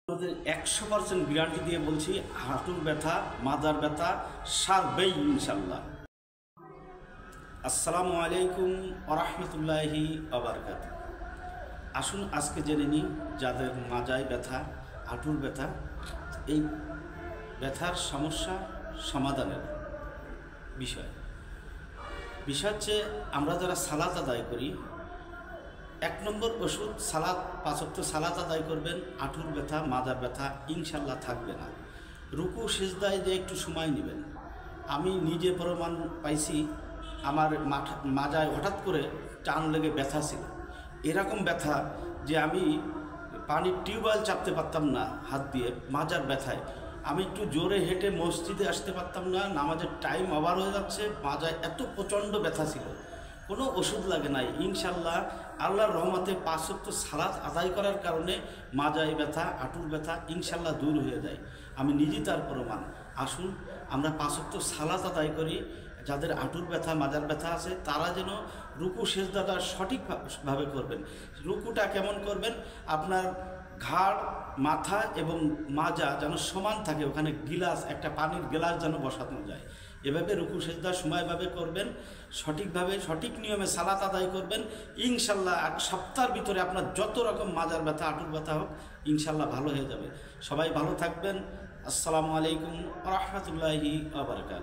আমাদের 100% গ্যারান্টি দিয়ে বলছি, হাঁটুর ব্যথা, মাজার ব্যথা সারবেই ইনশাল্লাহ। আসসালামু আলাইকুম ওয়া রাহমাতুল্লাহি ওয়া বারাকাতুহু। আসুন আজকে জেনে নিই যাদের মাজায় ব্যথা, হাঁটুর ব্যথা, এই ব্যথার সমস্যা সমাধানের বিষয় হচ্ছে আমরা যারা সালাত আদায় করি, 1 নম্বর ওষুধ সালাত, 5 ওয়াক্ত সালাত আদায় করবেন, হাঁটুর ব্যথা, মাজার ব্যথা ইনশাল্লাহ থাকবে না। রুকু সিজদায় যে একটু সময় নেবেন। আমি নিজে প্রমাণ পাইছি, আমার মাজায় হঠাৎ করে টান লেগে ব্যথা ছিল, এরকম ব্যথা যে আমি পানির টিউবওয়েল চাপতে পারতাম না হাত দিয়ে, মাজার ব্যথায় আমি একটু জোরে হেঁটে মসজিদে আসতে পারতাম না, নামাজের টাইম ওভার হয়ে যাচ্ছে, মাজায় এত প্রচণ্ড ব্যথা ছিল। কোনো ওষুধ লাগে নাই ইনশাল্লাহ। আল্লাহর রহমতে 5 ওয়াক্ত সালাত আদায় করার কারণে মাজায় ব্যথা, হাঁটুর ব্যথা ইনশাল্লাহ দূর হয়ে যায়। আমি নিজেই তার প্রমাণ। আসুন আমরা 5 ওয়াক্ত সালাত আদায় করি। যাদের হাঁটুর ব্যথা, মাজার ব্যথা আছে তারা যেন রুকু সেজদাটা সঠিকভাবে করবেন। রুকুটা কেমন করবেন? আপনার ঘাড়, মাথা এবং মাজা যেন সমান থাকে, ওখানে গিলাস, একটা পানির গ্লাস যেন বসানো যায়। এভাবে রুকু সেজদা সময়ভাবে করবেন, সঠিকভাবে সঠিক নিয়মে সালাত আদায় করবেন। ইনশাল্লাহ 1 সপ্তাহের ভিতরে আপনার যত রকম মাজার ব্যথা, হাঁটুর ব্যথা হোক ইনশাল্লাহ ভালো হয়ে যাবে। সবাই ভালো থাকবেন। আসসালামু আলাইকুম ওয়া রাহমাতুল্লাহি ওয়া বারাকাতুহু।